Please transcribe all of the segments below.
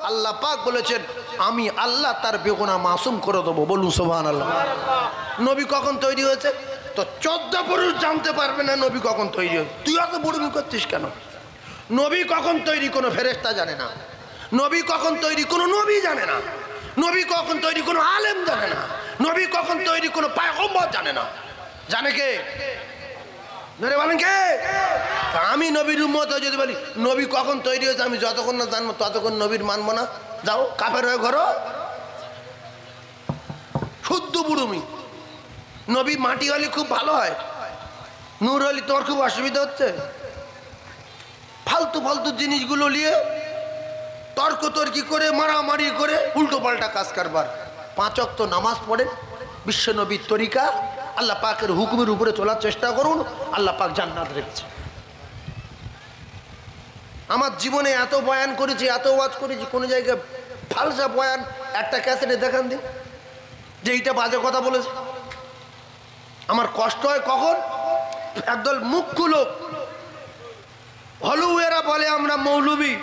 আল্লাহ পাক বলেছেন আমি আল্লাহ তার বেগুনাহ মাসুম করে দেবো। বলুন সুবহানাল্লাহ। নবী কখন তৈরি হয়েছে? তো 14 পুরুষ জানতে পারবে না নবী কখন তৈরি হয়েছে। তুই অত বুড়ুমি করছিস কেন? নবী কখন তৈরি কোনো ফেরেশতা জানে না। নবী কখন তৈরি কোনো নবী জানে না। নবী কখন তৈরি কোনো আলেম জানে না। নবী কখন তৈরি কোনো পয়গম্বর জানে না। জানে কে? মেরে বলেন কে? আমি নবীর উম্মত যদি বলি নবী কখন তৈরি হয়েছে আমি যতক্ষণ না জানবো ততক্ষণ নবীর মানবো না। যাও কাফের হয়ে ঘরো। শুদ্ধ বুড়ুমি। নবী মাটি হলে খুব ভালো হয়, নূর হলে তোর খুব অসুবিধা হচ্ছে। ফালতু ফালতু জিনিসগুলো নিয়ে তর্ক তর্কি করে মারামারি করে উল্টো পাল্টা কাজ কারবার। 5 ওয়াক্ত নামাজ পড়েন, বিশ্ব নবীর তরিকা আল্লাহ পাকের হুকুমের উপরে চলার চেষ্টা করুন, আল্লাহ পাক জান্নাত রেখেছে। আমার জীবনে এত বয়ান করেছি, এত ওয়াজ করেছি, কোনো জায়গায় ফালসা বয়ান একটা ক্যাসেটে দেখান দিন যে এইটা বাজে কথা বলেছে। আমার কষ্ট হয় কখন একদল মুখ্য লোক হলু এরা বলে আমরা মৌলবী,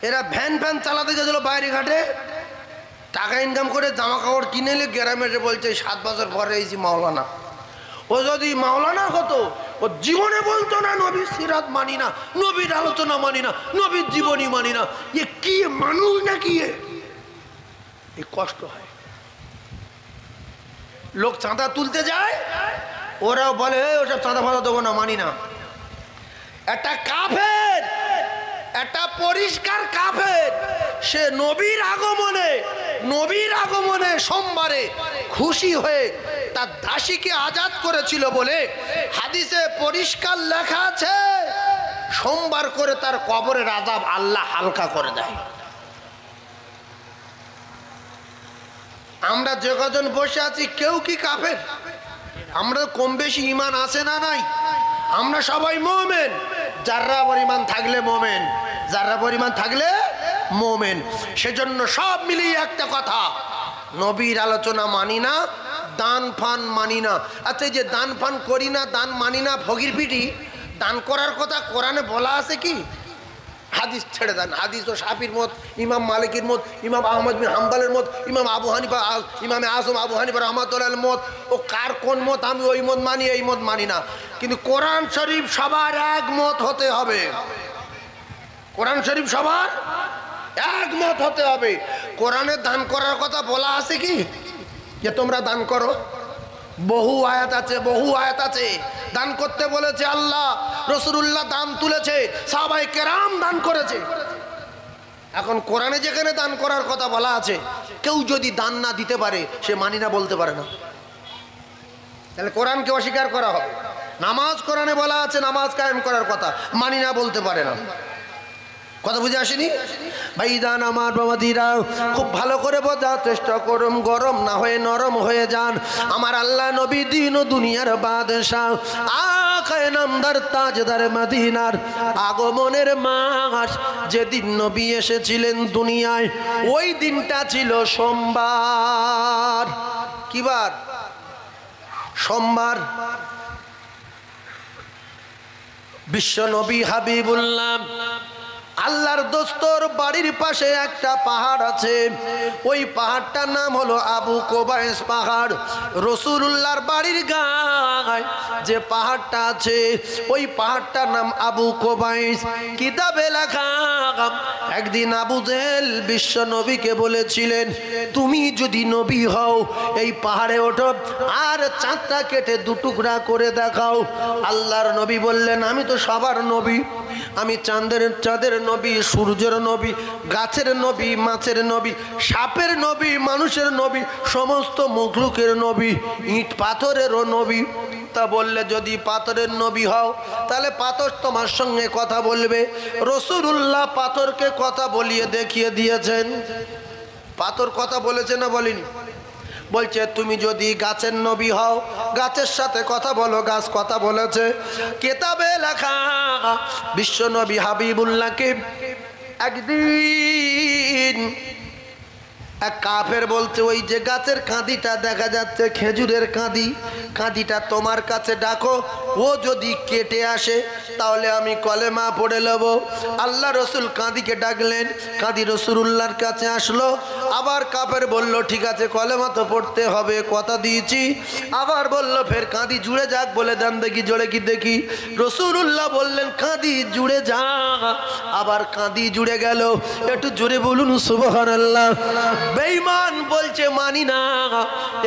এরা ভ্যান ফ্যান চালাতে গেছিল বাইরে ঘাটে, টাকা ইনকাম করে জামা কাপড় কিনে এলে গ্রামে বলছে 7 বছর পরে এসেছি মাওলানা। ও যদি মাওলানা হতো ও জীবনে বলতো না নবীর সিরাত মানি না, নবীর আলোচনা মানি না, নবীর জীবনী মানি না। এ কি মানুষ নাকি? এই কষ্ট হয়। লোক চাঁদা তুলতে যায়, ওরাও বলে ওসব চাঁদা ফাঁদা দেবো না, মানি না। একটা কাফের, একটা পরিষ্কার কাফের, সে নবীর আগমনে সোমবারে খুশি হয়ে তার দাসীকে আজাদ করেছিল বলে হাদিসে পরিষ্কার লেখা আছে সোমবার করে তার কবরের আযাব আল্লাহ হালকা করে দেয়। আমরা যে কজন বসে আছি কেউ কি কাফের? আমরা কম বেশি ঈমান আছে না নাই? আমরা সবাই মুমিন, যারা পরিমাণ থাকলে মুমিন, যারা পরিমাণ থাকলে মুমিন। সেজন্য সব মিলিয়ে একটা কথা, নবীর আলোচনা মানি না, দান ফান মানি না। আচ্ছা এই যে দান ফান করি না, দান মানি না, ফকির পিটি, দান করার কথা কোরআনে বলা আছে কি? হাদিস ছেড়ে দেন। হাদিস ও শাফির মত, ইমাম মালিকের মত, ইমাম আহমদ বিন হাম্বলের মত, ইমাম আবু হানিফা, ইমামে আজম আবু হানিফা রাহমাতুল্লাহির মত। ও কার কোন মত আমি ওই মত মানি, এই মত মানি না। কিন্তু কোরআন শরীফ সবার একমত হতে হবে। কোরআন শরীফ সবার একমত হতে হবে। কোরআনে দান করার কথা বলা আছে কি যে তোমরা দান করো? বহু আয়াত আছে, বহু আয়াত আছে। দান করতে বলেছে আল্লাহ, রাসূলুল্লাহ দান তুলেছে, সাহাবায়ে কেরাম দান করেছে। এখন কোরআনে যেখানে দান করার কথা বলা আছে, কেউ যদি দান না দিতে পারে সে মানি না বলতে পারে না, তাহলে কোরআনকে অস্বীকার করা হবে। নামাজ কোরআনে বলা আছে নামাজ কায়েম করার কথা, মানি না বলতে পারে না। কথা বুঝে আসেনি ভাইজান আমার বাবাদিরা? খুব ভালো করে বোঝার চেষ্টা করুন, গরম না হয়ে নরম হয়ে যান। আমার আল্লাহ নবী দিন ও দুনিয়ার বাদশাহ, আকায়ে নামদার তাজদার মদিনার আগমনের মাস যেদিন নবী এসেছিলেন দুনিয়ায়, ওই দিনটা ছিল সোমবার। কি বার? সোমবার। বিশ্ব নবী হাবিবুল্লাহ আল্লাহর দোস্তর বাড়ির পাশে একটা পাহাড় আছে, ওই পাহাড়টার নাম হলো আবু কোবাইস পাহাড়। রাসূলুল্লাহর বাড়ির গায়ে যে পাহাড়টা আছে ওই পাহাড়টার নাম আবু কোবাইস। কিতাবে লেখা, একদিন আবু জেহেল বিশ্ব নবীকে বলেছিলেন তুমি যদি নবী হও এই পাহাড়ে ওঠো আর চাঁদটা কেটে 2 টুকরা করে দেখাও। আল্লাহর নবী বললেন আমি তো সবার নবী, আমি চাঁদের নবী, সূর্যের নবী, গাছের নবী, মাছের নবী, সাপের নবী, মানুষের নবী, সমস্ত মখলুকের নবী, ইট পাথরেরও নবী। তা বললে যদি পাথরের নবী হও তাহলে পাথর তোমার সঙ্গে কথা বলবে। রাসূলুল্লাহ পাথরকে কথা বলিয়ে দেখিয়ে দিয়েছেন। পাথর কথা বলেছে না বলেনি? বলছে তুমি যদি গাছের নবী হও গাছের সাথে কথা বলো, গাছ কথা বলেছে। কিতাবে লেখা বিশ্ব নবী হাবিবুল্লাহকে একদিন এক কাফের বলছে, ওই যে গাছের কাঁদিটা দেখা যাচ্ছে খেজুরের কাঁদি, কাঁদিটা তোমার কাছে ডাকো, ও যদি কেটে আসে তাহলে আমি কলেমা পড়ে নেব। আল্লাহ রসুল কাঁদিকে ডাকলেন, কাঁদি রসুলুল্লাহর কাছে আসলো। আবার কাফের বলল, ঠিক আছে কলেমা তো পড়তে হবে, কথা দিয়েছি। আবার বলল, ফের কাঁদি জুড়ে যাক, বলে দেন দেখি জোরে কি দেখি। রসুলুল্লাহ বললেন, কাঁদি জুড়ে যা। আবার কাঁদি জুড়ে গেল। একটু জোরে বলুন সুবহানাল্লাহ। বেঈমান বলছে, মানি না,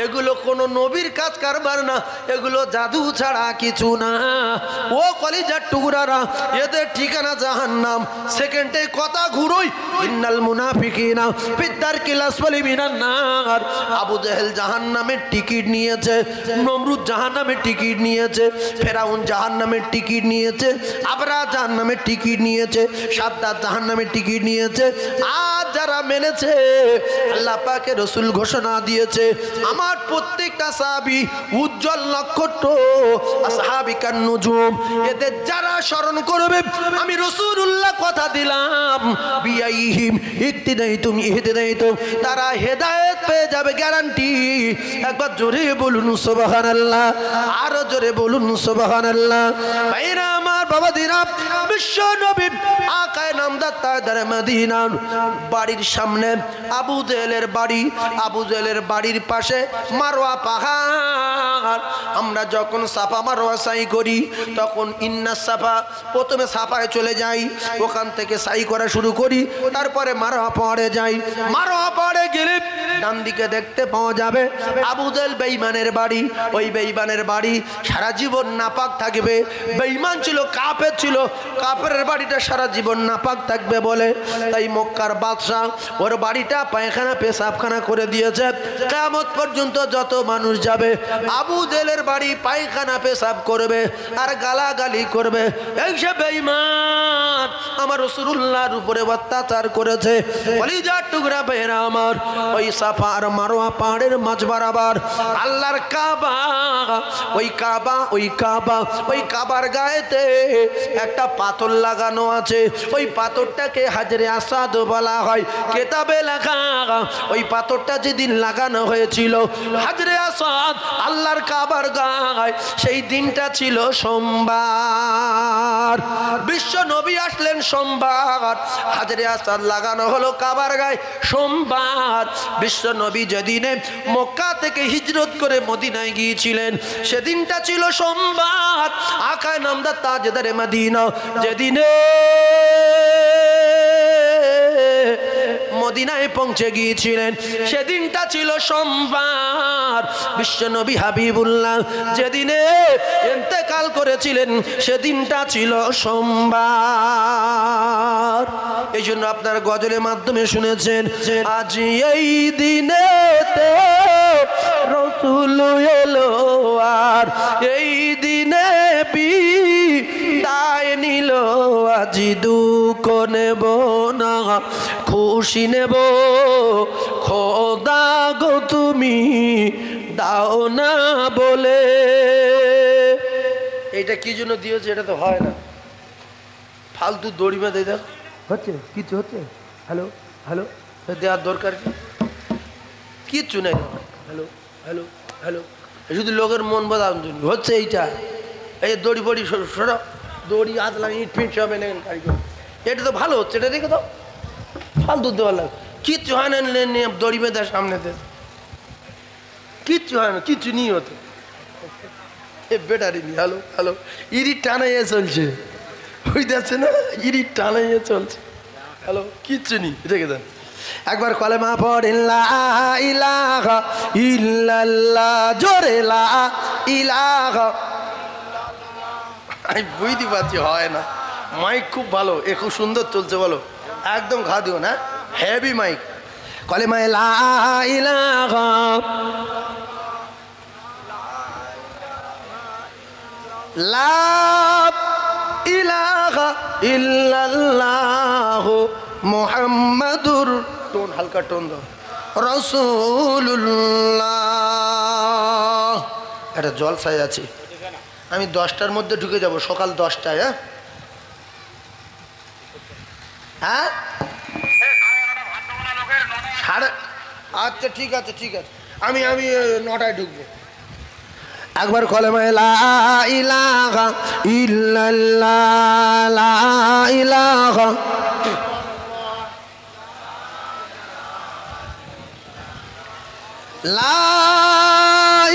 এগুলো কোনো নবীর কাজ কারবার না, এগুলো জাদু ছাড়া কিছু না। ও কলিজার টুকরারা, এদের ঠিকানা জাহান্নাম। সেকেন্ডে কথা ঘুরোই, ইন্নাল মুনাফিকিনা ফিদ-দারকিল আসফালি মিনান নার। আবু জেহেল জাহান্নামের টিকিট নিয়েছে, নমরুদ জাহান্নামের টিকিট নিয়েছে, ফেরাউন জাহান্নামের টিকিট নিয়েছে, আবরা জাহান্নামের টিকিট নিয়েছে, সাদ্দাত জাহান্নামের টিকিট নিয়েছে। আর যারা মেনেছে, আল্লাহ পাকের রাসূল ঘোষণা দিয়েছে, আমার প্রত্যেকটা সাহাবী উজ্জ্বল নক্ষত্র, আসহাবিকান নুজুম। এদের যারা স্মরণ করবে, আমি রাসূলুল্লাহ কথা দিলাম, বিআইহিম ইক্তিদাইতুম ইহতিদাইতুম, তারা হেদায়েত পেয়ে যাবে, গ্যারান্টি। একবার জোরে বলুন সুবহানাল্লাহ, আরো জোরে বলুন সুবহানাল্লাহ। ভাইরা আমার, বাবাদিরা, বিশ্ব নবী আকায়ে নামদার তাজদার মদিনা বাড়ির সামনে আবু জেহেলের বাড়ি, আবু জেহেলের বাড়ির পাশে মারওয়া পাহাড়। আমরা যখন সাফা মারওয়া সাই করি তখন ইন্না সাফা, প্রথমে সাফায় চলে যাই, ওখান থেকে সাই করা শুরু করি, তারপরে মারওয়া পাহাড়ে যাই। মারওয়া পাহাড়ে গেলে ডান দিকে দেখতে পাওয়া যাবে আবু জেহেল বেঈমানের বাড়ি। ওই বেঈমানের বাড়ি সারা জীবন নাপাক থাকবে। বেঈমান ছিল, কাফের ছিল, কাফেরের বাড়িটা সারা জীবন নাপাক থাকবে বলে তাই মক্কার বাদশা ওর বাড়িটা পায়খানা পেশাবখানা করে দিয়েছে। কিয়ামত পর্যন্ত যত মানুষ যাবে আবু জেহেলের বাড়ি পায়খানা পেশাব করবে আর গালাগালি করবে, এই সে বেঈমান আমার রাসূলুল্লাহর উপরে অত্যাচার করেছে। কলিজার টুকরা বেরা আমার, ওই সাফা আর মারওয়া পাহাড়ের মাঝ বরাবর আল্লাহর কাবা, ওই কাবা, ওই কাবা, ওই কাবার গায়েতে একটা পাথর লাগানো আছে। ওই পাথরটাকে হাজরে আসাদ বলা হয়। কিতাবে লেখা, ওই পাথরটা যেদিন লাগানো হয়েছিল হাজরে আসাদ আল্লাহর কাবার গায়ে, সেই দিনটা ছিল সোমবার। বিশ্ব নবী আসলেন সোমবার, হাজরে আসাদ লাগানো হলো কাবার গায়ে সোমবার। বিশ্ব নবী যেদিনে মক্কা থেকে হিজরত করে মদিনায় গিয়েছিলেন সেদিনটা ছিল সোমবার। আকায়ে নামদার তাজদারে মদিনা যেদিনে মদিনায় পৌঁছে গিয়েছিলেন সেদিনটা ছিল সোমবার। বিশ্বনবী হাবিবুল্লাহ যেদিনে ইন্তেকাল করেছিলেন সেদিনটা ছিল সোমবার। এই জন্য আপনার গজলের মাধ্যমে শুনেছেন, আজ এই দিনেতে রাসূল এলো আর এই দিনে বিদায় নিল। আজি দুঃখ নেব না, খুশি নেব, খোদা গো তুমি দাও না বলে। এইটা কি জন্য দিয়েছে? এটা তো হয় না, ফালতু দড়ি বেঁধে দেখ হচ্ছে, কিছু হচ্ছে, হ্যালো হ্যালো দেওয়ার দরকার কি? কিচ্ছু নেই। হ্যালো হ্যালো হ্যালো, শুধু লোকের মন বদাম হচ্ছে। এইটা এই দড়ি বড়ি সরো, দড়ি হাত লাগিয়ে ইট ফিট সব এনে কারিগর, এটা তো ভালো হচ্ছে, এটা দেখে দাও। ফালতু দেওয়ার লাগে, কিচ্ছু হয় না। দড়ি বেঁধে সামনে দে, কিচ্ছু হয় না, কিচ্ছু নিয়ে হতো। এ বেটারি নি, হ্যালো হ্যালো, ইরি টানাইয়ে চলছে, ওই দেখছে না, ইরি টানাইয়ে চলছে। হ্যালো, কিচ্ছু নি, রেখে দেন। একবার কলেমা পড়েন, লা ইলাহা ইল্লাল্লাহ, জোরে লা ইলাহা। আমি বুঝতে পারছি হয় না, মাইক খুব ভালো, এ খুব সুন্দর চলছে, বলো একদম ঘা দিও না, হেভি মাইক। কলেমায় লা ইলাহা লা ইলাহা ইল্লাল্লাহ মুহাম্মাদুর, টোন হালকা টোন দাও, রাসূলুল্লাহ। একটা জলসায় আছে, আমি 10টার মধ্যে ঢুকে যাব, সকাল 10টায়। হ্যাঁ হ্যাঁ, আচ্ছা ঠিক আছে ঠিক আছে, আমি 9টায় ঢুকবো। একবার কলেমা লা ইলাহা ইল্লাল্লাহ, লা ইলাহা লা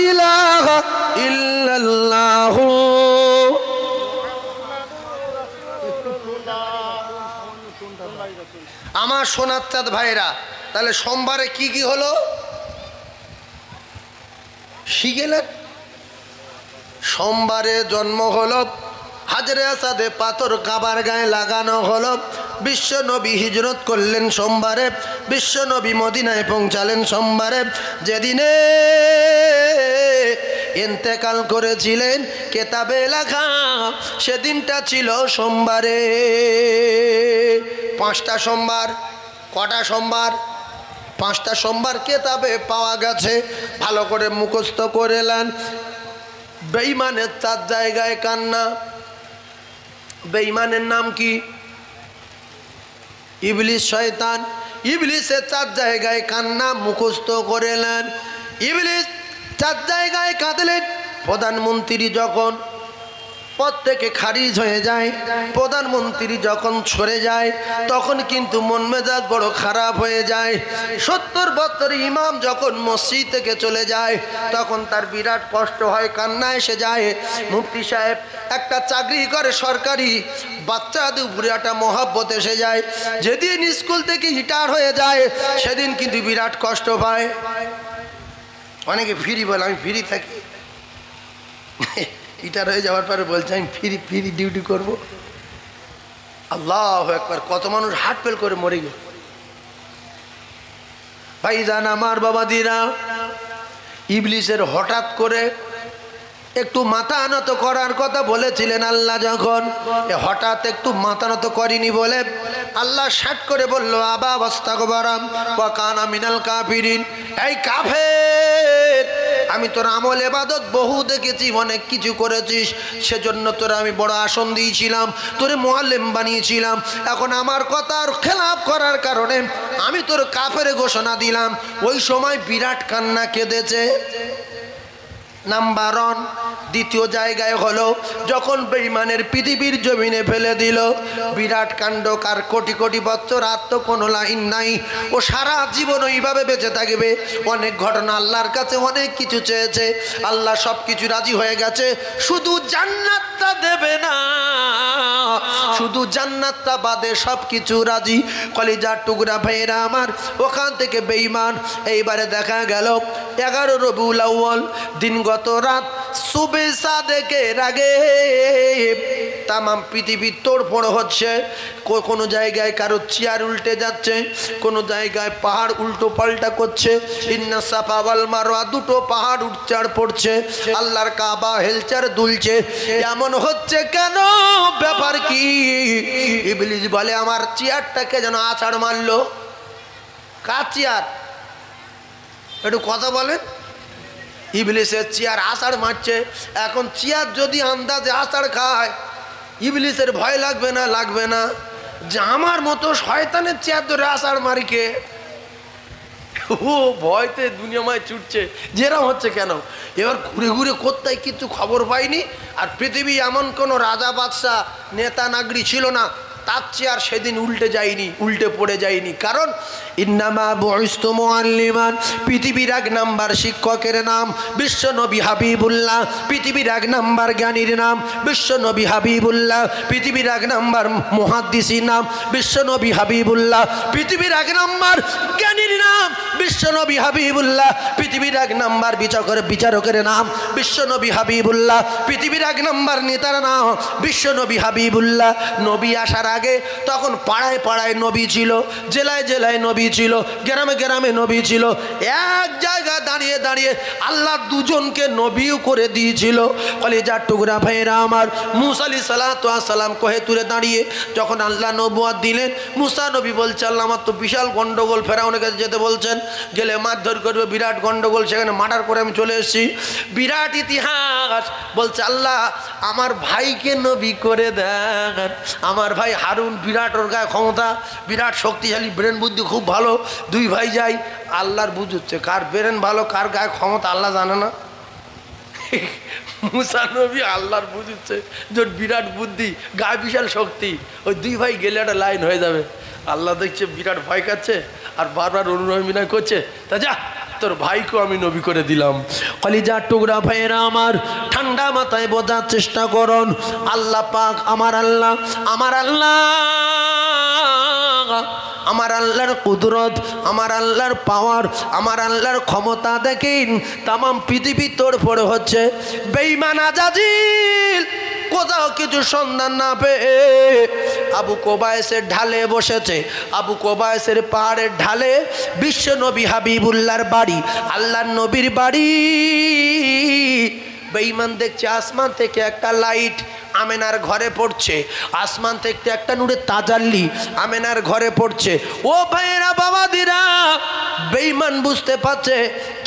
ইলাহা ইল্লাল্লাহ। আমার সোনার চাঁদ ভাইরা, তাহলে সোমবারে কি কি হলো শিখেলেন? সোমবারে জন্ম হলো, হাজরে আসাদে পাথর কাবার গায়ে লাগানো হলো, বিশ্ব নবী হিজরত করলেন সোমবারে, বিশ্ব নবী মদিনায় পৌঁছালেন সোমবারে, যেদিনে ইন্তেকাল করেছিলেন কেতাবে লেখা সেদিনটা ছিল সোমবারে। 5টা সোমবার। কটা সোমবার? 5টা সোমবার কেতাবে পাওয়া গেছে, ভালো করে মুখস্থ করে নেন। বেঈমানের 4 জায়গায় কান্না। বেঈমানের নাম কি? ইবলিস, শয়তান। ইবলিসের 4 জায়গায় কান্না, মুখস্থ করে নেন। ইবলিস 4 জায়গায় কাঁদলেন। প্রধানমন্ত্রী যখন পদ থেকে খারিজ হয়ে যায়, প্রধানমন্ত্রী যখন সরে যায়, তখন কিন্তু মন মেজাজ বড় খারাপ হয়ে যায়। 70 বছর ইমাম যখন মসজিদ থেকে চলে যায়, তখন তার বিরাট কষ্ট হয়, কান্না এসে যায়। মুফতি সাহেব একটা চাকরি করে সরকারি, বাচ্চাদের উপরে একটা মহাব্বত এসে যায়। যেদিন স্কুল থেকে রিটায়ার হয়ে যায়, সেদিন কিন্তু বিরাট কষ্ট পায়। অনেকে ফ্রি বলে, আমি ফ্রি থাকি। রিটায়ার হয়ে যাওয়ার পরে বলছে আমি ফ্রি ডিউটি করব। আল্লাহু আকবার, কত মানুষ হার্ট ফেল করে মরে গেল। ভাইজান আমার বাবাদিরা, ইবলিসের হঠাৎ করে একটু মাথা নত করার কথা বলেছিলেন আল্লাহ, যখন হঠাৎ একটু মাথা নত করিনি বলে আল্লাহ শাট করে বলল, আবা ওয়াস্তাগবারাম ওয়া কানা মিনাল কাফিরিন। এই কাফের, আমি তোর আমল ইবাদত বহু দেখেছি, অনেক কিছু করেছিস, সেজন্য তোরা আমি বড় আসন দিয়েছিলাম, তোরে মুআল্লিম বানিয়েছিলাম। এখন আমার কথার খেলাপ করার কারণে আমি তোর কাফের ঘোষণা দিলাম। ওই সময় বিরাট কান্না কেঁদেছে। নাম্বার 1। দ্বিতীয় জায়গায় হলো যখন বেঈমানের পৃথিবীর জমিনে ফেলে দিল, বিরাট কাণ্ড। কার কোটি কোটি বছর আর তো কোনো লাইন নাই, ও সারা জীবন ওইভাবে বেঁচে থাকবে। অনেক ঘটনা, আল্লাহর কাছে অনেক কিছু চেয়েছে, আল্লাহ সব কিছু রাজি হয়ে গেছে, শুধু জান্নাতটা দেবে না, শুধু জান্নাতটা বাদে সব কিছু রাজি। কলিজার টুকরা ভাইরা আমার, ওখান থেকে বেঈমান। এইবারে দেখা গেল 11 রবিউল আউয়াল দিন, গত রাত সুবে সাদেকের আগে তাম পৃথিবী তোড়ফোড় হচ্ছে। কোনো জায়গায় কারো চেয়ার উল্টে যাচ্ছে, কোনো জায়গায় পাহাড় উল্টো পাল্টা করছে। ইন্না সাফা ওয়াল মারওয়া, 2টো পাহাড় উঠচাড় পড়ছে, আল্লাহর কাবা হেলচার দুলছে। এমন হচ্ছে কেন? ব্যাপার কি? ইবলিস বলে, আমার চেয়ারটাকে যেন আছাড় মারলো। কার চেয়ার? একটু কথা বলেন। ইবলিসের চেয়ার আষাঢ় মারছে। এখন চেয়ার যদি আন্দাজে আষাঢ় খায়, ইবলিসের ভয় লাগবে না? লাগবে না যে আমার মতো শয়তানের চেয়ার ধরে আষাঢ় মারিকে? ও ভয়তে দুনিয়াময় ছুটছে। যেরকম হচ্ছে কেন? এবার ঘুরে ঘুরে কোথায় কিছু খবর পাইনি। আর পৃথিবী এমন কোনো রাজা বাদশাহ নেতা নাগরি ছিল না তার চেয়ার সেদিন উল্টে যায়নি, উল্টে পড়ে যায়নি। কারণ ইন্নামা বুইস্তু মুআল্লিমান, পৃথিবীর 1 নাম্বার শিক্ষকের নাম বিশ্বনবী হাবিবুল্লাহ। পৃথিবীর 1 নাম্বার জ্ঞানীর নাম বিশ্বনবী হাবিবুল্লাহ। পৃথিবীর 1 নাম্বার মুহাদ্দিসের নাম বিশ্বনবী হাবিবুল্লাহ। পৃথিবীর 1 নাম্বার জ্ঞানীর নাম বিশ্বনবী হাবিবুল্লাহ। পৃথিবীর 1 নাম্বার বিচারকের নাম বিশ্বনবী হাবিবুল্লাহ। পৃথিবীর 1 নাম্বার নেতার নাম বিশ্বনবী হাবিবুল্লাহ। নবী আসার আগে তখন পাড়ায় পাড়ায় নবী ছিল, জেলায় জেলায় নবী ছিল, গ্রামে গ্রামে নবী ছিল। এক জায়গায় দাঁড়িয়ে দাঁড়িয়ে আল্লাহ 2জনকে নবীও করে দিয়েছিল। কলিজার টুকরা ভাইরা আমার, মুসা আলাইহিস সালাতু ওয়াস সালাম কোহে তুলে দাঁড়িয়ে যখন আল্লাহ নবুয়ত দিলেন, মুসা নবী বলছে, আল্লাহ আমার তো বিশাল গন্ডগোল, ফেরাউনের কাছে যেতে বলছেন, গেলে মারধর করবে, বিরাট গন্ডগোল, সেখানে মার্ডার করে আমি চলে এসেছি, বিরাট ইতিহাস। বলছে, আল্লাহ আমার ভাইকে নবী করে দেন, আমার ভাই হারুন বিরাট, ওর গায়ে ক্ষমতা, বিরাট শক্তিশালী, ব্রেন বুদ্ধি খুব ভালো। দুই ভাই যাই, আল্লাহর বুঝুচ্ছে কার ব্রেন ভালো কার গায়ে ক্ষমতা আল্লাহ জানে না। মুসা নবী আল্লাহর বুঝুচ্ছে যে বিরাট বুদ্ধি, গায়ে বিশাল শক্তি, ওই দুই ভাই গেলে একটা লাইন হয়ে যাবে। আল্লাহ দেখছে বিরাট ভয় খাচ্ছে আর বারবার অনুনয় করছে, তা যা তোর ভাইকেও আমি নবী করে দিলাম। কলিজার টুকরা ভাইয়েরা আমার, ঠান্ডা মাথায় বোঝার চেষ্টা করুন, আল্লাহ পাক আমার আল্লাহ, আমার আল্লাহ, আমার আল্লাহর কুদরত, আমার আল্লাহর পাওয়ার, আমার আল্লাহর ক্ষমতা দেখেন তামাম পৃথিবী তোড়ফোড় হচ্ছে। বেঈমান আজাজিল কোথাও কিছু সন্ধান না পেয়ে আবু কোবায়েসের ঢালে বসেছে। আবু কোবায়েসের পাহাড়ের ঢালে বিশ্ব নবী হাবিবুল্লাহর বাড়ি, আল্লাহর নবীর বাড়ি। বেঈমান দেখছে আসমান থেকে একটা লাইট আমেনার ঘরে পড়ছে, আসমান থেকে একটা নূরের তাজাল্লি আমেনার ঘরে পড়ছে। ও ভাইয়েরা বাবাদিরা, বেঈমান বুঝতে পারছে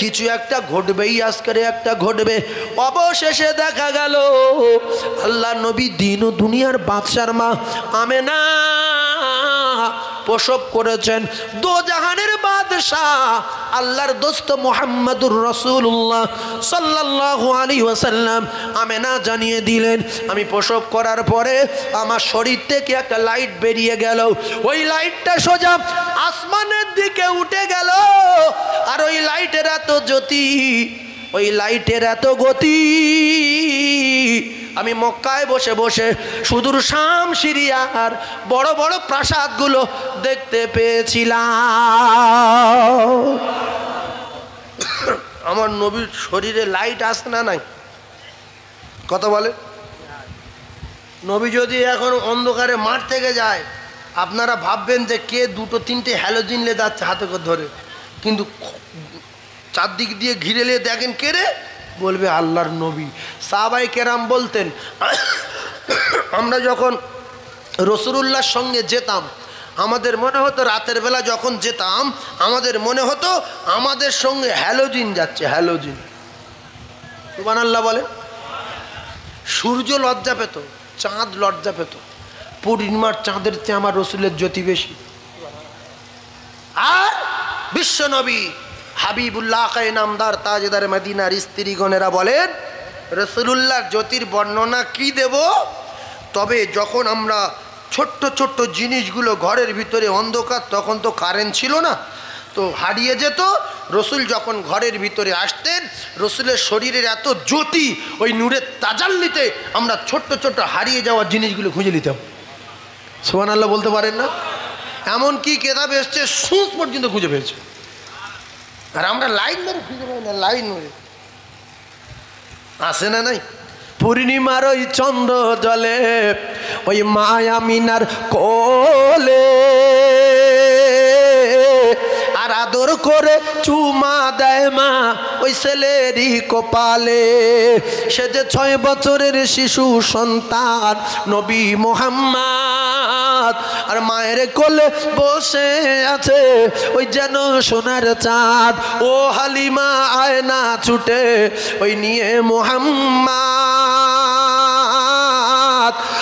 কিছু একটা ঘটবেই, আজকের একটা ঘটবে। অবশেষে দেখা গেল আল্লাহ নবী দিন ও দুনিয়ার বাদশার মা আমেনা প্রসব করেছেন। দো জাহানের বাদশাহ আল্লাহর দোস্ত মুহাম্মদুর রাসূলুল্লাহ সাল্লাল্লাহু আলাইহি ওয়াসাল্লাম আমেনা জানিয়ে দিলেন, আমি প্রসব করার পরে আমার শরীর থেকে একটা লাইট বেরিয়ে গেল। ওই লাইটটা সোজা আসমানের দিকে উঠে গেল। আর ওই লাইটের এত জ্যোতি, ওই লাইটের এত গতি, আমি মক্কায় বসে বসে সুদূর শাম সিরিয়ার বড় বড় প্রাসাদগুলো দেখতে পেয়েছিলাম। আমার নবীর শরীরে লাইট আসে না নাই? কথা বলে। নবী যদি এখন অন্ধকারে মাঠ থেকে যায়, আপনারা ভাববেন যে কে দুটো তিনটে হ্যালোজিন লে যাচ্ছে হাতে করে ধরে, কিন্তু চারদিক দিয়ে ঘিরে নিয়ে দেখেন কে রে, বলবে আল্লাহর নবী। সাহাবাই কেরাম বলতেন, আমরা যখন রসুলুল্লাহর সঙ্গে যেতাম আমাদের মনে হতো, রাতের বেলা যখন যেতাম আমাদের মনে হতো আমাদের সঙ্গে হ্যালোজিন যাচ্ছে, হ্যালোজিন। সুবহানাল্লাহ বলে। সূর্য লজ্জা পেত, চাঁদ লজ্জা পেত, পূর্ণিমার চাঁদের চেয়ে আমার রসুলের জ্যোতি বেশি। আর বিশ্ব নবী হাবিবুল্লাহ খায়ে নামদার তাজদার মদিনার স্ত্রীগণেরা বলেন, রসুলুল্লাহর জ্যোতির বর্ণনা কি দেব? তবে যখন আমরা ছোট্ট ছোট্ট জিনিসগুলো ঘরের ভিতরে অন্ধকার, তখন তো কারেন্ট ছিল না, তো হারিয়ে যেত। রসুল যখন ঘরের ভিতরে আসতেন, রসুলের শরীরের এত জ্যোতি, ওই নূরের তাজাল্লিতে আমরা ছোট্ট ছোট্ট হারিয়ে যাওয়া জিনিসগুলো খুঁজে নিতাম। সুবহানাল্লাহ বলতে পারেন না? এমনকি কেতাবে এসছে সূচ পর্যন্ত খুঁজে পেয়েছে। আর আমরা লাইন মেরে খুঁজে পাই না, লাইন মেরে আসে না নাই? পূর্ণিমার ওই চন্দ্র জলে ওই মায়ামিনার কোলে আর আদর করে চুমা দেয় মা ওই ছেলেরই কপালে। সে যে 6 বছরের শিশু সন্তান নবী মুহাম্মদ, আর মায়ের কোলে বসে আছে ওই যেন সোনার চাঁদ। ও হালিমা আয়না ছুটে ওই নিয়ে মুহাম্মদ,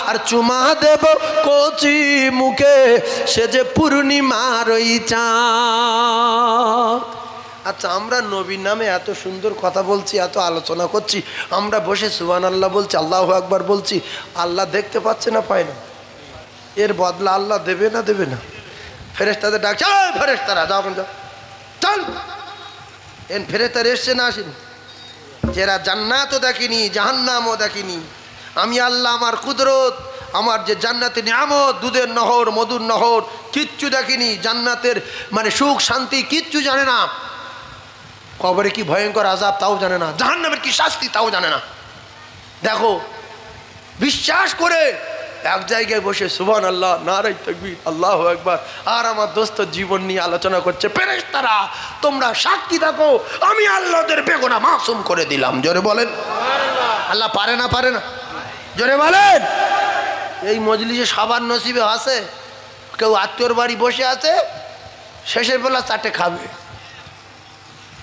আর চুমা দেব কচি মুখে সে যে পূর্ণিমার ওই চাঁদ। আচ্ছা, আমরা নবীর নামে এত সুন্দর কথা বলছি, এত আলোচনা করছি, আমরা বসে সুবহানাল্লাহ বলছি, আল্লাহু আকবার বলছি, আল্লাহ দেখতে পাচ্ছে না, পায় না? এর বদলা আল্লাহ দেবে না দেবে না? ফেরেশতাদের ডাকছে, ফেরেশতারা যাও, যাও, চল। এন ফেরেশতারা এসছে না আসেনি? যারা জান্নাতও দেখিনি, জাহান্নামও দেখিনি, আমি আল্লাহ আমার কুদরত, আমার যে জান্নাতের নিয়ামত, দুধের নহর, মধুর নহর, কিচ্ছু দেখিনি। জান্নাতের মানে সুখ শান্তি কিচ্ছু জানে না। কবরে কি ভয়ঙ্কর আযাব তাও জানে না, জাহান্নামের কি শাস্তি তাও জানে না। দেখো, বিশ্বাস করে এক জায়গায় বসে সুবহানাল্লাহ, নারে তাকবীর, আল্লাহু আকবার, আর আমার দোস্ত জীবন নিয়ে আলোচনা করছে। ফেরেশতারা তোমরা সাক্ষী থাকো, আমি আল্লাহদের বেগুনাহ মাসুম করে দিলাম। জোরে বলেন সুবহানাল্লাহ। আল্লাহ পারে না? পারে না? জোরে বলেন। এই মজলিসে সবার নসিবে আছে, কেউ আত্মীয়র বাড়ি বসে আছে, শেষের বেলা 4টে খাবে।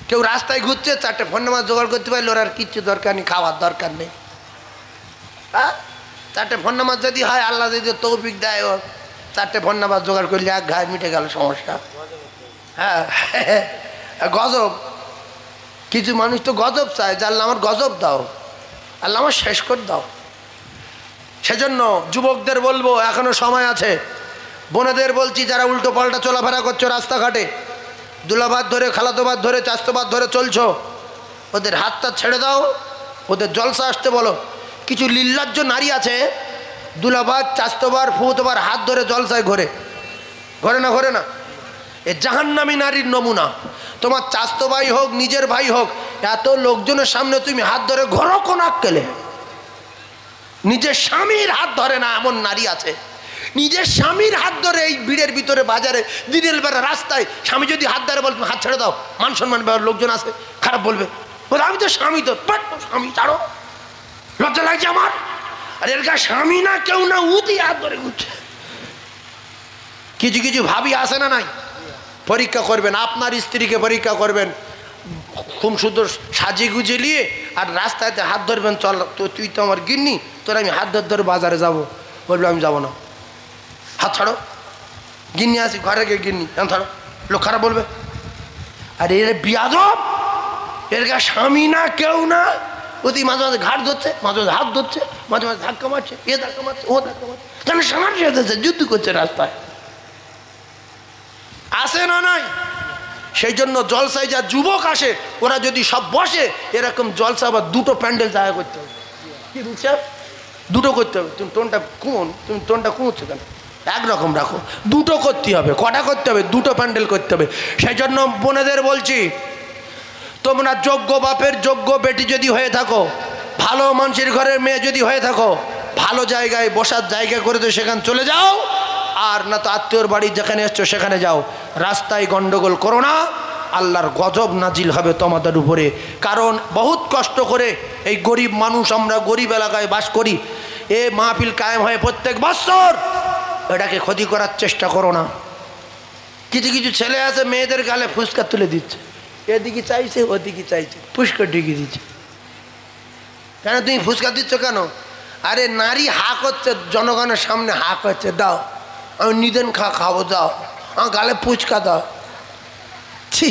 কেউ রাস্তায় ঘুরছে, 4টে ফোন নাম্বার জোগাড় করতে পারলো, আর কিচ্ছু দরকার নেই, খাওয়ার দরকার নেই। হ্যাঁ, 4টে ফোন নাম্বার যদি হয়, আল্লাহ যদি তৌফিক দেয়, 4টে ভন্নাবাদ জোগাড় করলে এক ঘায়ে মিটে গেল সমস্যা। হ্যাঁ গজব, কিছু মানুষ তো গজব চায় যে আল্লাহ আমার গজব দাও, আল্লাহ আমার শেষ করে দাও। সেজন্য যুবকদের বলবো এখনো সময় আছে, বোনেদের বলছি যারা উল্টো পাল্টা চলাফেরা করছো রাস্তাঘাটে, দুলাভাত ধরে খালাতোভাত ধরে চাস্তোভাত ধরে চলছো, ওদের হাতটা ছেড়ে দাও, ওদের জলসা আসতে বলো। কিছু লিল্লাজ্জ নারী আছে দুলাভাত চাস্তোবার ফুতোবার হাত ধরে জলসায় ঘোরে, ঘোরে না ঘোরে না? এ জাহান্নামী নারীর নমুনা। তোমার চাস্তো ভাই হোক নিজের ভাই হোক, এত লোকজনের সামনে তুমি হাত ধরে ঘোরো কোন আক্কেলে? নিজের স্বামীর হাত ধরে না এমন নারী আছে, নিজের স্বামীর হাত ধরে এই ভিড়ের ভিতরে বাজারে দিনের বেলা রাস্তায় স্বামী যদি হাত ধরে বলবে হাত ছেড়ে দাও, মান সম্মান লোকজন আছে খারাপ বলবে, বলে আমি তো স্বামী, তো স্বামী ছাড়ো, লজ্জা লাগছে আমার। আর এর কাছে স্বামী না কেউ না, উতি হাত ধরে ঘুরছে। কিছু কিছু ভাবি আসে না নাই, পরীক্ষা করবেন আপনার স্ত্রীকে, পরীক্ষা করবেন খুব সুন্দর সাজিয়ে গুজিয়ে নিয়ে আর রাস্তাতে হাত ধরবেন, চল তো তুই তো আমার গিন্নি, তোর আমি হাত ধরে বাজারে যাব, বললো আমি যাবো না, হাত ছাড়ো, গিন্নি আসি ঘরে গিয়ে গিন্নি কেন ছাড়ো, লোক খারাপ বলবে। আর এর বিয়াদব, এর গা স্বামী না কেউ না, ওদি মাঝে মাঝে ঘাট ধরছে, মাঝে মাঝে হাত ধরছে, মাঝে মাঝে ধাক্কা মারছে, এ ধাক্কা মারছে, ও ধাক্কা মারছে, কেন সামান্য যেতেছে, যুদ্ধ করছে রাস্তায়, আসে না নাই? সেই জন্য জলসায় যা যুবক আসে ওরা যদি সব বসে এরকম জলসা, আবার দুটো প্যান্ডেল জায়গা করতে হবে। কি রুচা? দুটো করতে হবে। তুমি টোনটা কোন, তুমি টোনটা কমছো কেন? একরকম রাখো, দুটো করতে হবে। কটা করতে হবে? দুটো প্যান্ডেল করতে হবে। সেই জন্য বোনেদের বলছি, তোমরা যোগ্য বাপের যোগ্য বেটি যদি হয়ে থাকো, ভালো মানুষের ঘরের মেয়ে যদি হয়ে থাকো, ভালো জায়গায় বসার জায়গা করে তো সেখানে চলে যাও, আর না তো আত্মীয়র বাড়ি যেখানে এসছো সেখানে যাও। রাস্তায় গন্ডগোল করো না, আল্লাহর গজব নাজিল হবে তোমাদের উপরে। কারণ বহুত কষ্ট করে এই গরিব মানুষ, আমরা গরিব এলাকায় বাস করি, এ মাহফিল কায়েম হয় প্রত্যেক বছর, এটাকে ক্ষতি করার চেষ্টা করো না। কিছু কিছু ছেলে আছে মেয়েদের গালে ফুসকা তুলে দিচ্ছে, এদিকে চাইছে ওদিকে চাইছে, ফুসকা ঢুকিয়ে দিচ্ছে। কেন তুমি ফুসকা দিচ্ছ কেন? আরে নারী হা করছে, জনগণের সামনে হা করছে, দাও আমি নিদেন খাবো, দাও আমার গালে ফুচকা দাও। ছি,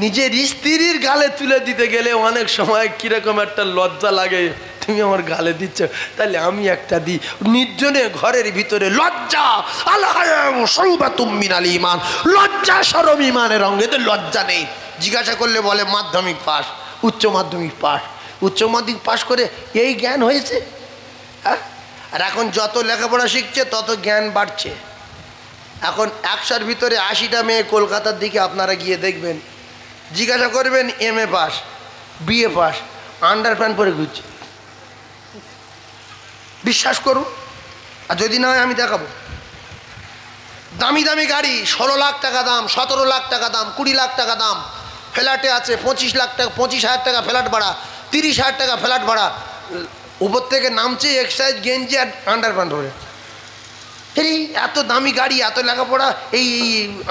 নিজের স্ত্রীর গালে তুলে দিতে গেলে অনেক সময় কিরকম একটা লজ্জা লাগে, তুমি আমার গালে দিচ্ছ তাহলে আমি একটা দিই। নির্জনে ঘরের ভিতরে লজ্জা, ইমান, লজ্জা শরম ইমানের অঙ্গে, তো লজ্জা নেই। জিজ্ঞাসা করলে বলে মাধ্যমিক পাস, উচ্চ মাধ্যমিক পাস, উচ্চ মাধ্যমিক পাস করে এই জ্ঞান হয়েছে। হ্যাঁ, আর এখন যত লেখাপড়া শিখছে তত জ্ঞান বাড়ছে। এখন 100-র ভিতরে 80টা মেয়ে কলকাতার দিকে আপনারা গিয়ে দেখবেন, জিজ্ঞাসা করবেন MA pass, BA pass, under pant পরে ঘুরছে। বিশ্বাস করুন, আর যদি না হয় আমি দেখাবো। দামি দামি গাড়ি, 16 লাখ টাকা দাম, 17 লাখ টাকা দাম, 20 লাখ টাকা দাম, ফ্ল্যাটে আছে 25 লাখ টাকা, 25,000 টাকা ফ্ল্যাট ভাড়া, 30,000 টাকা ফ্ল্যাট ভাড়া, উপর থেকে নামছে এক্সাইজ গেঞ্জি আর আন্ডার প্যান্ট পরে। এই এত দামি গাড়ি, এত লেখাপড়া, এই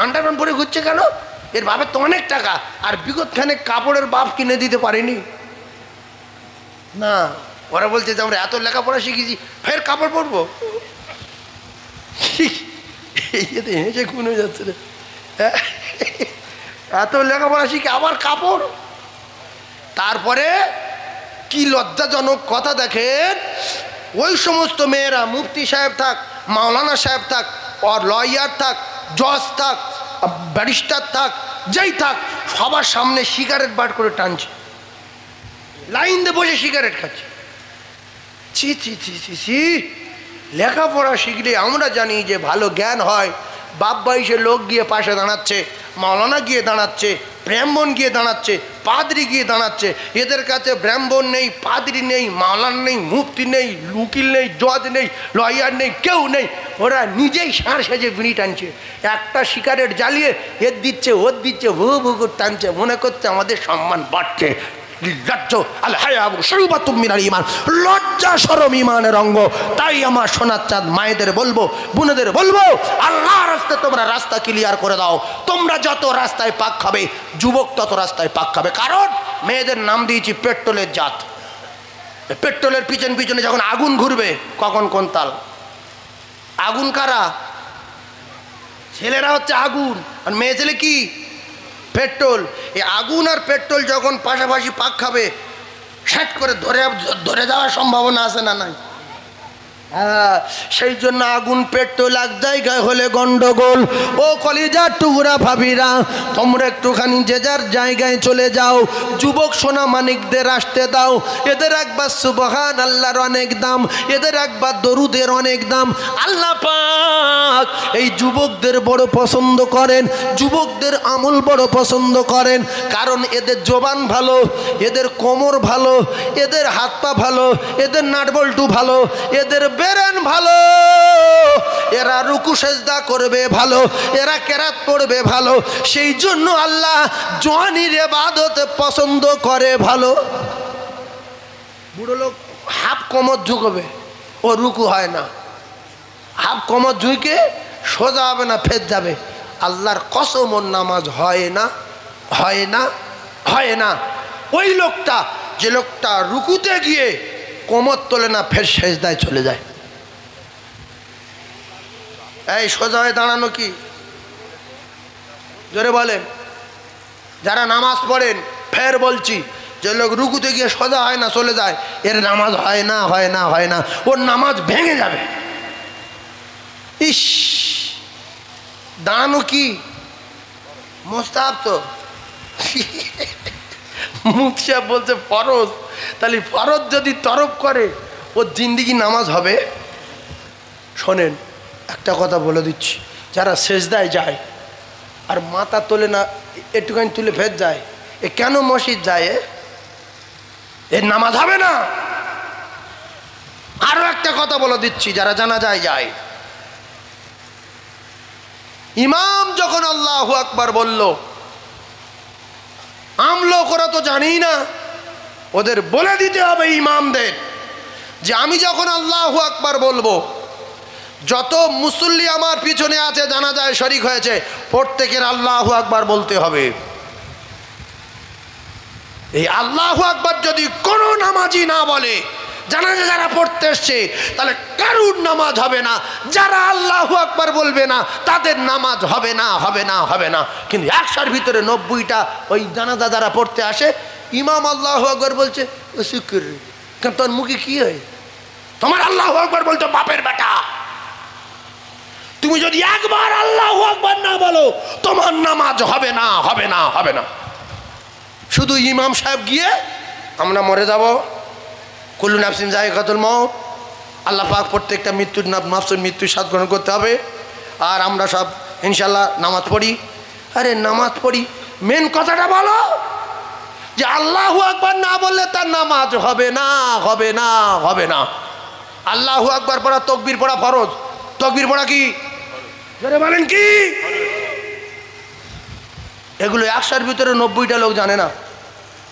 আন্ডার প্যান্ট পরে ঘুরছে কেন? এর বাপের তো অনেক টাকা, আর বিগত খানে কাপড়ের বাপ কিনে দিতে পারেনি না। ওরা বলছে যে আমরা এত লেখাপড়া শিখেছি, ফের কাপড় পরবো। হেসে খুন হয়ে যাচ্ছে রে, এত লেখাপড়া শিখে আবার কাপড়। তারপরে কি লজ্জাজনক কথা দেখেন, ওই সমস্ত মেয়েরা মুফতি সাহেব থাক, মাওলানা সাহেব থাক, আর লয়ার থাক, জজ থাক, ব্যারিস্টার থাক, যেই থাক, সবার সামনে সিগারেট বার করে টানছে, লাইন দিয়ে বসে সিগারেট খাচ্ছে। ছি ছি ছি ছি ছি। লেখাপড়া শিখলে আমরা জানি যে ভালো জ্ঞান হয়। বাপ বয়সে লোক গিয়ে পাশে দাঁড়াচ্ছে, মাওলানা গিয়ে দাঁড়াচ্ছে, ব্রাহ্মণ গিয়ে দাঁড়াচ্ছে, পাদ্রি গিয়ে দাঁড়াচ্ছে। এদের কাছে ব্রাহ্মণ নেই, পাদ্রি নেই, মাওলানা নেই, মুফতি নেই, উকিল নেই, জজ নেই, লয়ার নেই, কেউ নেই। ওরা নিজেই ষাঁড় সেজে বিড়ি টানছে, একটা সিগারেট জ্বালিয়ে এর দিচ্ছে ওর দিচ্ছে, ভু ভু করে টানছে, মনে করছে আমাদের সম্মান বাড়ছে। লজ্জা শরম ইমানের অঙ্গ। তাই আমার সোনার চাঁদ মায়েদের বলবো, বোনেদের বলবো, আল্লাহর রাস্তায় তোমরা রাস্তা ক্লিয়ার করে দাও। তোমরা যত রাস্তায় পাক খাবে, যুবক তত রাস্তায় পাক খাবে। কারণ মেয়েদের নাম দিয়েছি পেট্রোলের জাত। পেট্রোলের পিছনে যখন আগুন ঘুরবে, কখন কোন তাল, আগুন কারা? ছেলেরা হচ্ছে আগুন, আর মেয়ে ছেলে কি? পেট্রোল। এই আগুন আর পেট্রোল যখন পাশাপাশি পাক খাবে, শ্যাট করে ধরে যাওয়ার সম্ভাবনা আছে না নাই? হ্যাঁ, সেই জন্য আগুন পেট্রোল এক জায়গায় হলে গন্ডগোল। ও কলিজার টুকরা ভাবিরা, তোমরা একটুখানি যে যার জায়গায় চলে যাও। যুবক সোনা মানিকদের আসতে দাও। এদের একবার সুবহান আল্লাহর অনেক দাম, এদের একবার দরুদের অনেক দাম। আল্লাহ পাক এই যুবকদের বড় পছন্দ করেন, যুবকদের আমল বড় পছন্দ করেন। কারণ এদের জবান ভালো, এদের কোমর ভালো, এদের হাত পা ভালো, এদের নাটবল্টু ভালো, এদের বেরেন ভালো, এরা রুকু সেজদা করবে ভালো, এরা কেরাত পড়বে ভালো। সেই জন্য আল্লাহ জওয়ানির ইবাদত পছন্দ করে ভালো। বুড়ো লোক হাফ কোমর ঝুঁকবে, ও রুকু হয় না। হাফ কোমর ঝুঁকে সোজা হবে না, ফের যাবে। আল্লাহর কসম ওর নামাজ হয় না, হয় না, হয় না। ওই লোকটা, যে লোকটা রুকুতে গিয়ে কোমর তোলে না, ফের সেজদায় চলে যায়। এই সোজা হয়ে দাঁড়ানো কি? জোরে বলেন। যারা নামাজ পড়েন, ফের বলছি, যে লোক রুকুতে গিয়ে সোজা হয় না, চলে যায়, এর নামাজ হয় না, হয় না, হয় না। ওর নামাজ ভেঙে যাবে। ইস, দাঁড়ানো কি মোস্তাহাব তো। মুফতি সাহেব বলছে ফরজ। তাহলে ফরজ যদি তরফ করে, ওর জিন্দিগি নামাজ হবে? শোনেন, একটা কথা বলে দিচ্ছি, যারা সেজদায় যায় আর মাথা তোলে না, একটুখানি তুলে ফের যায়, এ কেন মসজিদ যায়? এর নামাজ হবে না। আরো একটা কথা বলে দিচ্ছি, যারা জানাজায় যায়, ইমাম যখন আল্লাহু আকবার বলল, আমলোক ওরা তো জানেই না, ওদের বলে দিতে হবে ইমামদের যে আমি যখন আল্লাহু আকবার বলবো, যত মুসল্লি আমার পিছনে আছে, জানাজায় শরীক হয়েছে, প্রত্যেকের আল্লাহু আকবার বলতে হবে। এই আল্লাহু আকবার যদি কোনো নামাজি না বলে, জানাজা যারা পড়তে এসছে, তাহলে কারুর নামাজ হবে না। যারা আল্লাহু আকবার বলবে না, তাদের নামাজ হবে না, হবে না, হবে না। কিন্তু 100-র ভিতরে 90টা ওই জানাজা যারা পড়তে আসে, ইমাম আল্লাহু আকবার বলছে, ও শুক্র, কেন তোর মুখে কি হয়? তোমার আল্লাহু আকবার বলতো বাপের বেটা। তুমি যদি একবার আল্লাহু আকবার না বলো, তোমার নামাজ হবে না, হবে না, হবে না। শুধু ইমাম সাহেব গিয়ে আমরা মরে যাব, কুল্লু নাফসিন যায়কাতুল মউত, আল্লাহ পাক প্রত্যেকটা নফসের মৃত্যুর স্বাদ গ্রহণ করতে হবে, আর আমরা সব ইনশাল্লাহ নামাজ পড়ি। আরে নামাজ পড়ি, মেন কথাটা বলো যে আল্লাহু আকবার না বললে তার নামাজ হবে না, হবে না, হবে না। আল্লাহু আকবার পড়া, তাকবীর পড়া ফরজ। তাকবীর পড়া কি? জোরে বলেন কি? এগুলো 100-র ভিতরে 90টা লোক জানে না,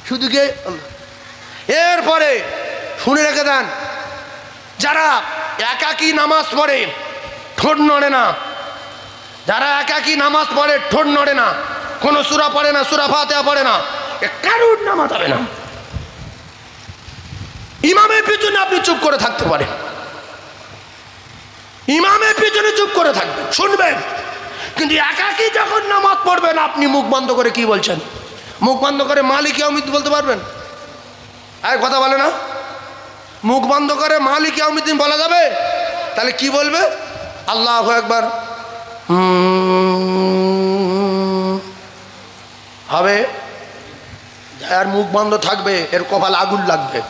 শুধু কে? এরপরে শুনে রেখে দেন, যারা একাকী নামাজ পড়ে ঠোঁট নড়ে না, যারা একাকী নামাজ পড়ে ঠোঁট নড়ে না, কোনো সূরা পড়ে না, সূরা ফাতিহা পড়ে না, এ কারুর নামাজ হবে না। ইমামের পিছনে আপনি চুপ করে থাকতে পারেন, ইমামের পিছনে চুপ করে থাকবেন, শুনবেন, কিন্তু একাকী যখন নামাজ পড়বেন, আপনি মুখ বন্ধ করে কি বলছেন? মুখ বন্ধ করে মালিক ইয়াউমিদ্দিন বলতে পারবেন? আর কথা বলে না, মুখ বন্ধ করে মালিক ইয়াউমিদ্দিন বলা যাবে? তাহলে কি বলবে? আল্লাহু আকবার হবে, যার মুখ বন্ধ থাকবে এর কপাল আগুন লাগবে,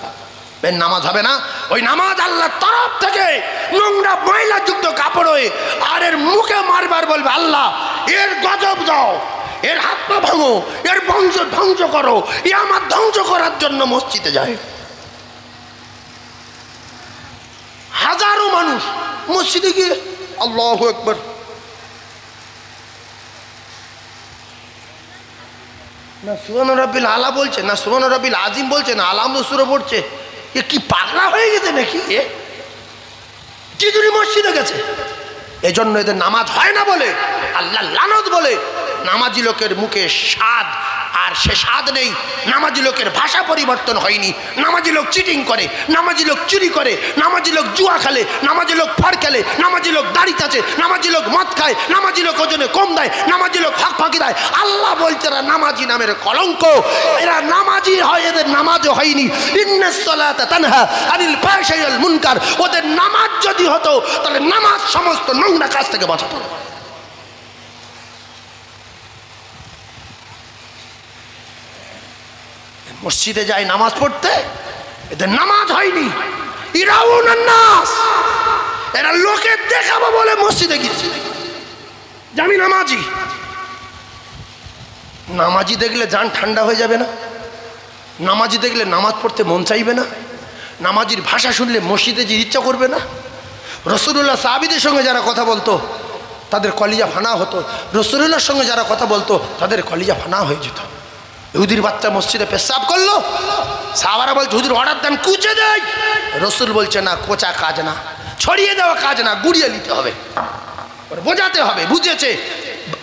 এর নামাজ হবে না। ওই নামাজ আল্লাহর তরফ থেকে নোংরা ময়লা যুক্ত কাপড় হয়ে, আর এর মুখে মারবার বলবে আল্লাহ এর গজব দাও, এর হাত পা ভাঙো, এর বংশ ধ্বংস করো। এ আমার ধ্বংস করার জন্য মসজিদে যায়। হাজারো মানুষ মসজিদে গিয়ে আল্লাহু আকবার, না সুবহান রাব্বিল আলা বলছে, না সুবহান রাব্বিল আজিম বলছে, না আলহামদু সূরা পড়ছে। এ কি পাগলা হয়ে গেছে নাকি? কি জন্য মসজিদে গেছে? এজন্য এদের নামাজ হয় না বলে আল্লাহ লানত বলে নামাজি লোকের মুখে স্বাদ আর সে স্বাদ নেই। নামাজি লোকের ভাষা পরিবর্তন হয়নি। নামাজি লোক চিটিং করে, নামাজি লোক চুরি করে, নামাজি লোক জুয়া খেলে, নামাজি লোক ফড় খেলে, নামাজি লোক দাড়ি চাচে, নামাজি লোক মদ খায়, নামাজি লোক ওজনে কম দেয়, নামাজি লোক হক ফাঁকি দেয়। আল্লাহ বলছে এরা নামাজি নামের কলঙ্ক, এরা নামাজি হয়, এদের নামাজও হয়নি। ইন্নাস সালাতা তানহা আনিল ফাহশাই ওয়াল মুনকার, ওদের নামাজ যদি হতো তাহলে নামাজ সমস্ত নোংরা কাজ থেকে বাঁচাতো। মসজিদে যায় নামাজ পড়তে, এদের নামাজ হয়নি। ইরাউনান নাস, এরা লোকে দেখাবো বলে মসজিদে গিয়েছে যে আমি নামাজি। নামাজি দেখলে জান ঠান্ডা হয়ে যাবে না? নামাজি দেখলে নামাজ পড়তে মন চাইবে না? নামাজির ভাষা শুনলে মসজিদে যে ইচ্ছা করবে না? রাসূলুল্লাহ সাহাবীদের সঙ্গে যারা কথা বলতো তাদের কলিজা ফানা হতো, রাসূলুল্লাহর সঙ্গে যারা কথা বলতো তাদের কলিজা ফানা হয়ে যেত। ইহুদির বাচ্চা মসজিদে পেশাব করলো, সাহাবারা বলছে হুজুর অর্ডার দেন কুচে দেয়। রসুল বলছে না, কোচা কাজ না, ছড়িয়ে দেওয়া কাজ না, গুড়িয়ে নিতে হবে, বোঝাতে হবে। বুঝেছে,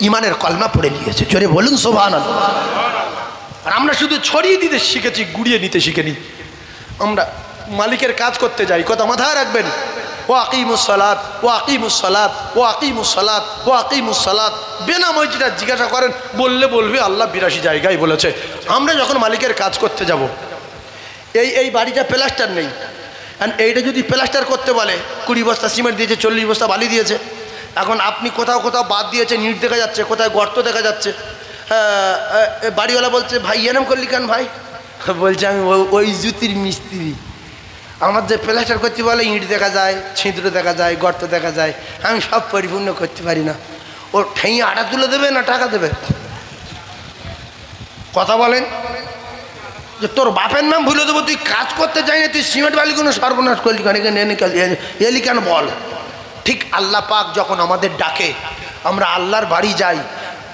ইমানের কলমা পড়ে নিয়েছে। জোরে বলুন সুবহানাল্লাহ। আর আমরা শুধু ছড়িয়ে দিতে শিখেছি, গুড়িয়ে নিতে শিখেনি। আমরা মালিকের কাজ করতে যাই, কথা মাথায় রাখবেন। ও আকিমুস সালাত, ও আকিমুস সালাত, ও আকিমুস সালাত, ও আকিমুস সালাত। বেনাময় যেটা জিজ্ঞাসা করেন, বললে বলবে আল্লাহ 82 জায়গায় বলেছে। আমরা যখন মালিকের কাজ করতে যাব, এই বাড়িটা প্লাস্টার নেই, এইটা যদি প্লাস্টার করতে বলে 20 বস্তা সিমেন্ট দিয়েছে, 40 বস্তা বালি দিয়েছে। এখন আপনি কোথাও কোথাও বাদ দিয়েছে, ইট দেখা যাচ্ছে, কোথায় গর্ত দেখা যাচ্ছে। বাড়িওয়ালা বলছে ভাই এরম করলি কেন ভাই? বলছে আমি ওই জুতির মিস্ত্রি, আমার যে প্লাস্টার করতে বলে ইট দেখা যায়, ছিদ্র দেখা যায়, গর্ত দেখা যায়, আমি সব পরিপূর্ণ করতে পারি না। ও ঠেঁয়ে আটা তুলে দেবে না টাকা দেবে? কথা বলেন। যে তোর বাপের নাম ভুলে দেবো, তুই কাজ করতে চাই না, তুই সিমেন্ট বালি কোনো সর্বনাশ করলি কেন, এলি কেন বল? ঠিক আল্লাহ পাক যখন আমাদের ডাকে, আমরা আল্লাহর বাড়ি যাই,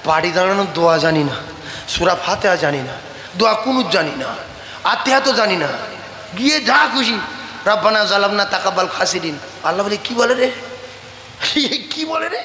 বাড়ি দাঁড়ানোর দোয়া জানি না, সূরা ফাতিহা জানি না, দোয়া কুনুত জানি না, আতিহা তো জানি না, গিয়ে যা খুশি রব্বানা জালামনা তাকাব্বাল খাসিরিন। আল্লাহ বলে কি বলে রে, কি বলে রে?